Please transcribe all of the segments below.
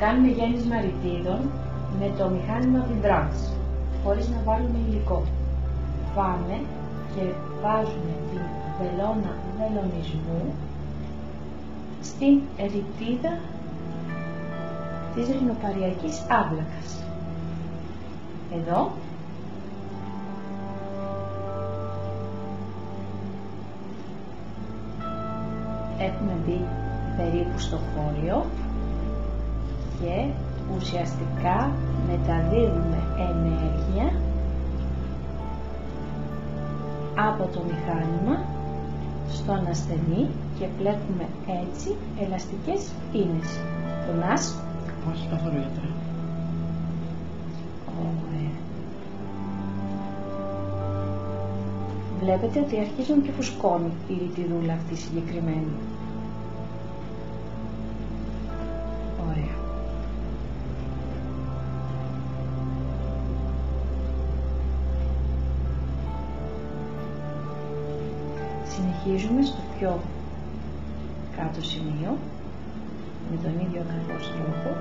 κάνουμε γέννισμα ρητίδων με το μηχάνημα Vibrance, χωρίς να βάλουμε υλικό. Πάμε και βάζουμε την βελόνα βελονισμού στην ρητίδα της ρινοπαριακής άβλακας. Εδώ έχουμε μπει περίπου στο χώριο και ουσιαστικά μεταδίδουμε ενέργεια από το μηχάνημα στον ασθενή και πλέκουμε έτσι ελαστικές ίνες. Πονάς? Όχι καθόλου, γιατρέ. Ωραία. Βλέπετε ότι αρχίζουν και φουσκώνει η ρητιδούλα αυτή συγκεκριμένη. Ωραία. Συνεχίζουμε στο πιο κάτω σημείο με τον ίδιο ακριβώς τρόπο.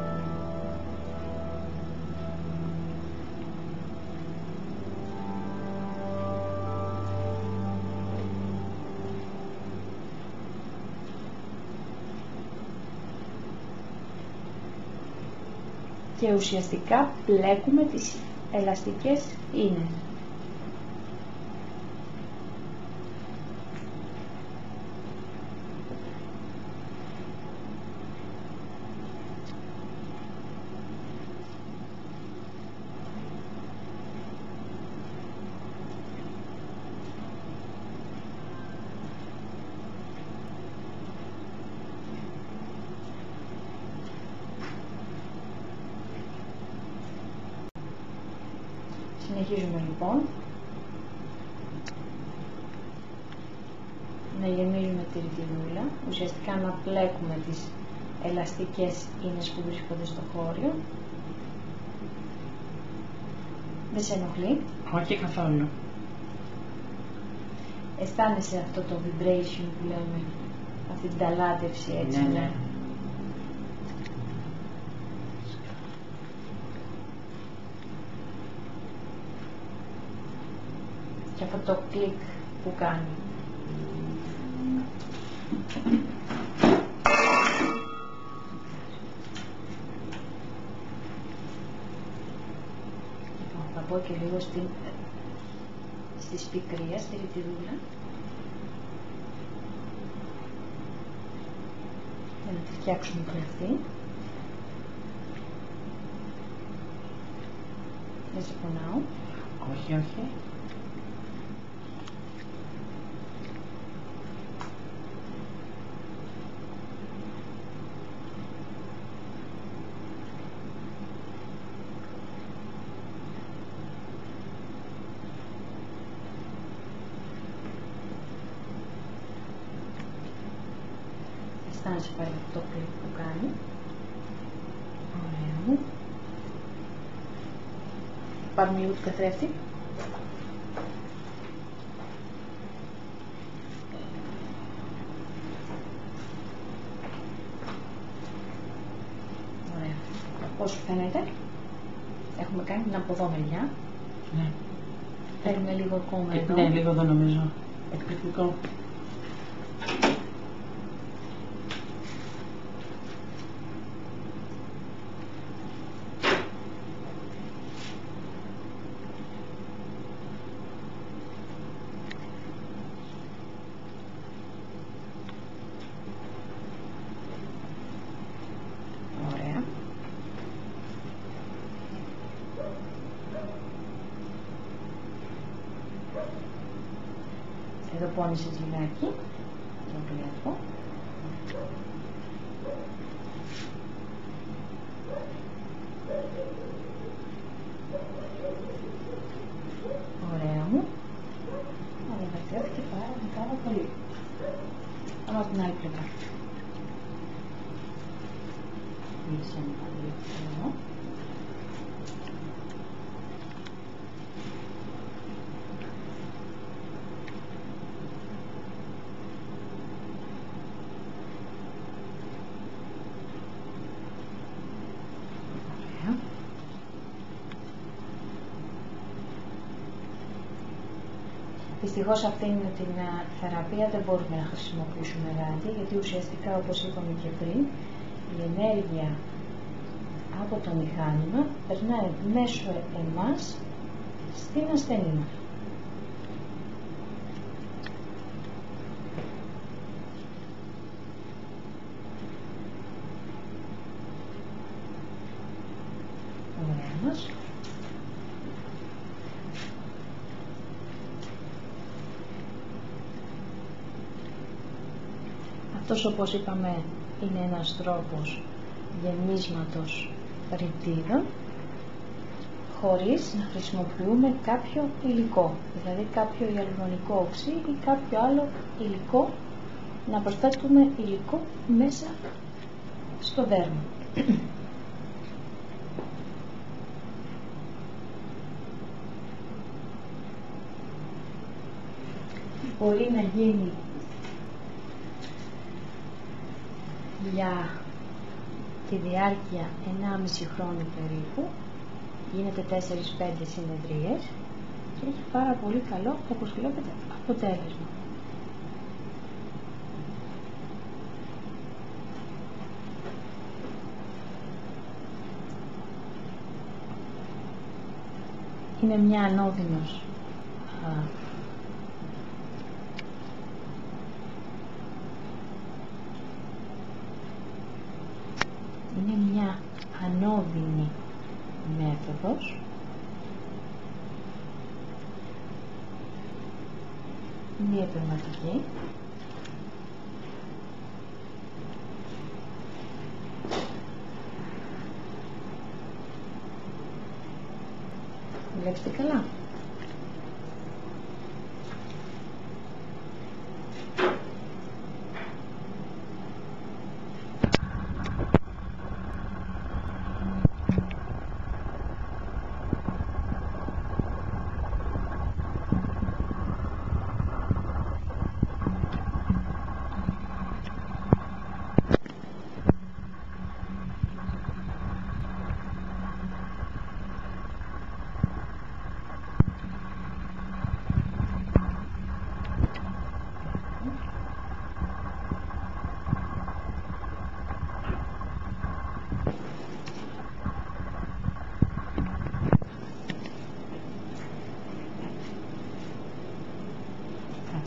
Και ουσιαστικά πλέκουμε τις ελαστικές ίνες. Συνεχίζουμε λοιπόν να γεμίζουμε τη ρητιδούλα, ουσιαστικά να πλέκουμε τις ελαστικές ίνες που βρίσκονται στο χώριο. Δεν σε ενοχλεί? Όχι καθόλου. Αισθάνεσαι αυτό το vibration που λέμε, αυτή την ταλάτευση έτσι? Ναι, ναι. Και αυτό το κλικ που κάνει. Λοιπόν, θα πω και λίγο στη σπικρία, στη ρητιδούλα. Για να τη φτιάξουμε και αυτή. Δεν σε πονάω? Όχι, όχι. Αισθάνεσαι πάλι αυτό το κλικ που κάνει. Ωραία μου. Πάρουμε λίγο του καθρέφτη. Ωραία. Πώς σου φαίνεται? Έχουμε κάνει την από εδώ μεριά. Ναι. Παίρνουμε λίγο ακόμα εδώ. Ναι, λίγο εδώ νομίζω. Εκπληκτικό. Εδώ πόνεσες λιγάκι, το βλέπω. Ωραία μου. Ανεβατεύτηκε πάρα πολύ. Πάμε από την άλλη πλευρά. Μίλησε ένα πάλι εδώ. Δυστυχώς αυτήν την θεραπεία δεν μπορούμε να χρησιμοποιήσουμε γάντι, γιατί ουσιαστικά, όπως είπαμε και πριν, η ενέργεια από το μηχάνημα περνάει μέσω εμάς στην ασθενή μας. Αυτός, όπως είπαμε, είναι ένας τρόπος γεμίσματος ρητίδων χωρίς να χρησιμοποιούμε κάποιο υλικό, δηλαδή κάποιο ιαλουρονικό οξύ ή κάποιο άλλο υλικό, να προσθέτουμε υλικό μέσα στο δέρμα. Μπορεί να γίνει για τη διάρκεια 1,5 χρόνου περίπου, γίνεται 4-5 συνεδρίες και έχει πάρα πολύ καλό, όπως βλέπετε, αποτέλεσμα. Είναι μια ανώδυνος ανώδυνη μέθοδος, διαπραγματική, βλέπετε καλά.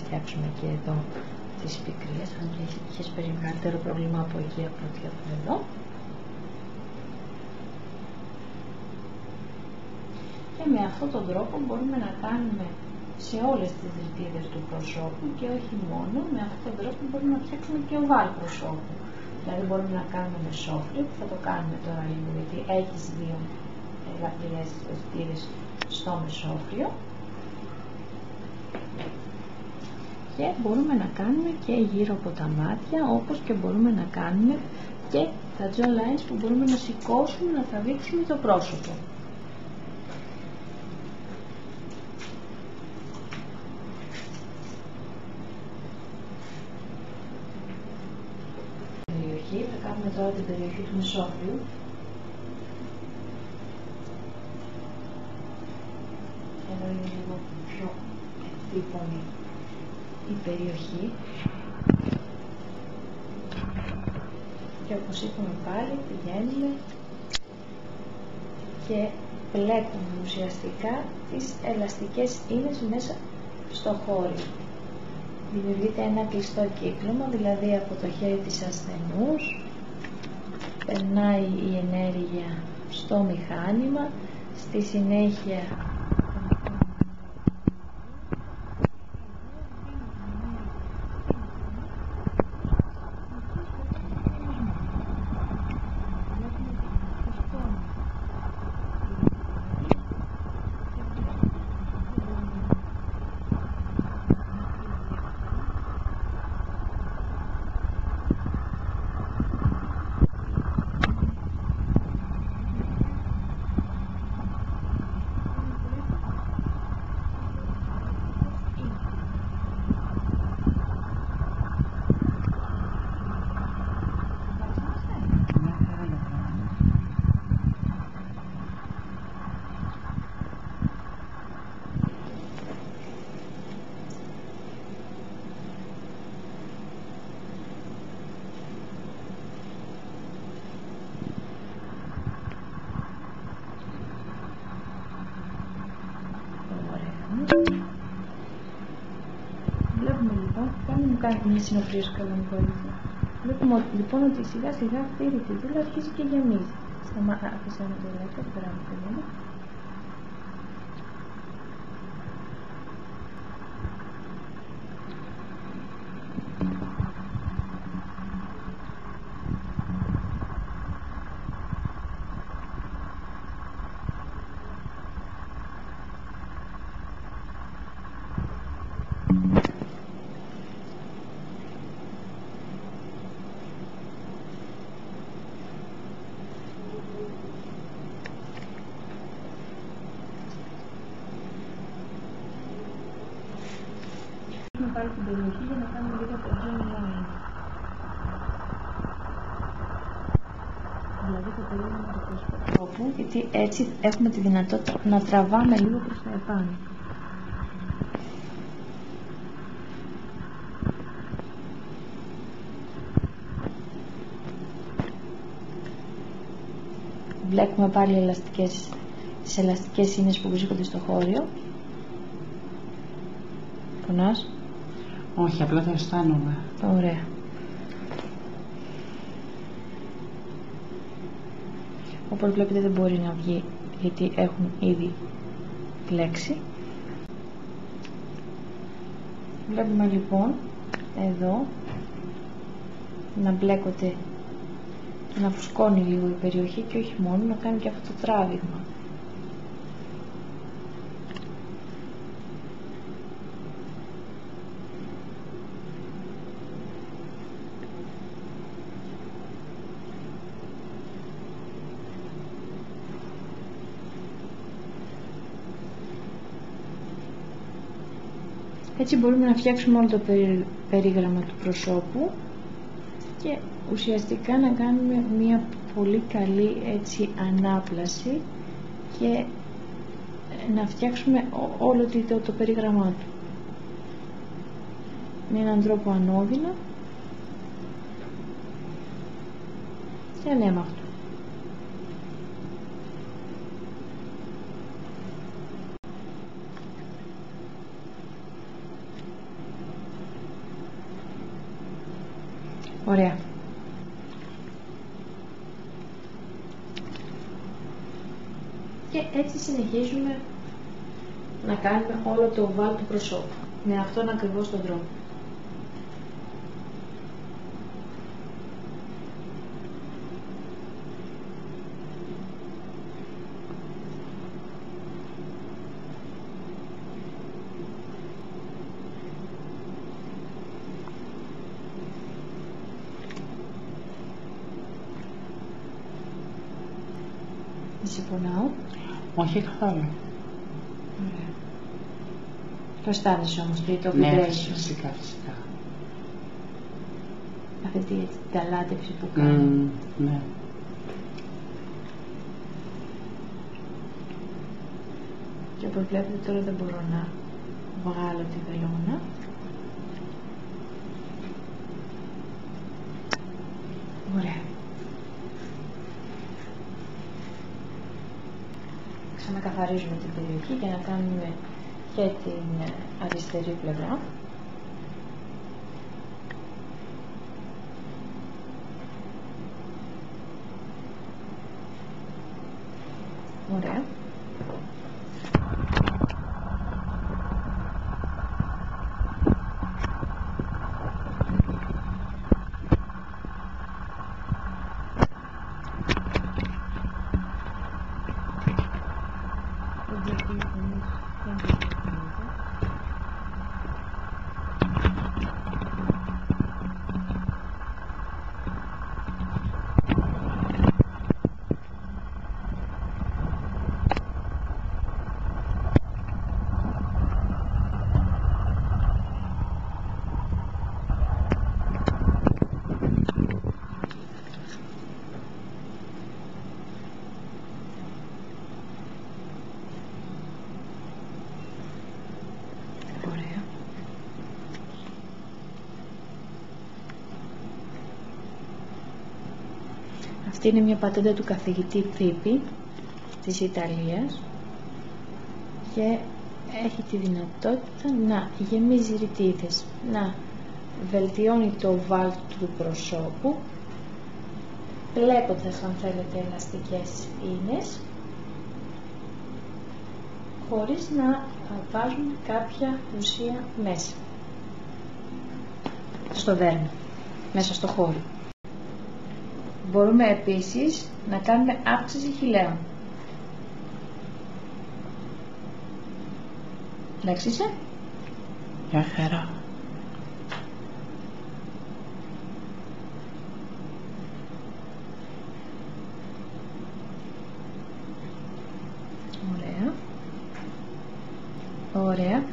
Φτιάξουμε και εδώ τις πικρίες, αν είχες μεγαλύτερο πρόβλημα από εκεί από ό,τι από εδώ. Και με αυτόν τον τρόπο μπορούμε να κάνουμε σε όλες τις ρητίδες του προσώπου και όχι μόνο, με αυτόν τον τρόπο μπορούμε να φτιάξουμε και οβάλ προσώπου. Δηλαδή μπορούμε να κάνουμε μεσόφλιο, που θα το κάνουμε τώρα λίγο, γιατί έχεις δύο ελαφριές ρητίδες στο μεσόφλιο. Και μπορούμε να κάνουμε και γύρω από τα μάτια, όπως και μπορούμε να κάνουμε και τα jaw lines που μπορούμε να σηκώσουμε, να τραβήξουμε το πρόσωπο. Θα κάνουμε τώρα την περιοχή του μεσόφλιου. Εδώ είναι λίγο πιο εκτύπωνη η περιοχή και όπως είπαμε πάλι πηγαίνουμε και πλέκουμε ουσιαστικά τις ελαστικές ίνες μέσα στο χώρο. Δημιουργείται ένα κλειστό κύκλωμα, δηλαδή από το χέρι της ασθενούς περνάει η ενέργεια στο μηχάνημα, στη συνέχεια μου κάνει μια συνοπτήρωση κανονικό ήλιο. Βλέπουμε λοιπόν ότι σιγά σιγά αυτή η ρητιδούλα αρχίζει και γεμίζει. Αφήσαμε το λεπτό, περάμε το λίγο. Πάλι την περιοχή για να κάνουμε λίγο το join line. Δηλαδή το περίμενο του προσώπου, γιατί έτσι έχουμε τη δυνατότητα να τραβάμε λίγο προς τα επάνω. Βλέπουμε πάλι τις ελαστικές σύνες που βρίσκονται στο χώριο. Πονάς? Όχι, απλά το αισθάνομαι. Ωραία. Όπως βλέπετε δεν μπορεί να βγει γιατί έχουν ήδη πλέξει. Βλέπουμε λοιπόν εδώ να μπλέκονται και να φουσκώνει λίγο η περιοχή και όχι μόνο να κάνει και αυτό το τράβηγμα. Έτσι μπορούμε να φτιάξουμε όλο το περίγραμμα του προσώπου και ουσιαστικά να κάνουμε μια πολύ καλή έτσι ανάπλαση και να φτιάξουμε όλο το περίγραμμά του με έναν τρόπο ανώδυνα και ανέμαχτο. Ωραία. Και έτσι συνεχίζουμε να κάνουμε όλο το oval του προσώπου με αυτόν ακριβώς τον τρόπο. Δεν σε πονάω? Όχι καθόλου. Ωραία. Το αισθάνεσαι όμως το vibration? Ναι, φυσικά. Αυτή την ταλάτευση που κάνει. Ναι. Και όπως βλέπετε τώρα δεν μπορώ να βγάλω τη βελόνα. Ωραία. Ξανακαθαρίζουμε την περιοχή για να κάνουμε και την αριστερή πλευρά. Ωραία. Αυτή είναι μια πατέντα του καθηγητή Φίπη της Ιταλίας και έχει τη δυνατότητα να γεμίζει ρητίδες, να βελτιώνει το oval του προσώπου, πλέκοντας αν θέλετε ελαστικές ίνες, χωρίς να βάζουν κάποια ουσία μέσα στο δέρμα, μέσα στο χώρο. Μπορούμε επίσης να κάνουμε αύξηση χειλαίων. Εντάξει είσαι? Για χαρά. Ωραία. Ωραία.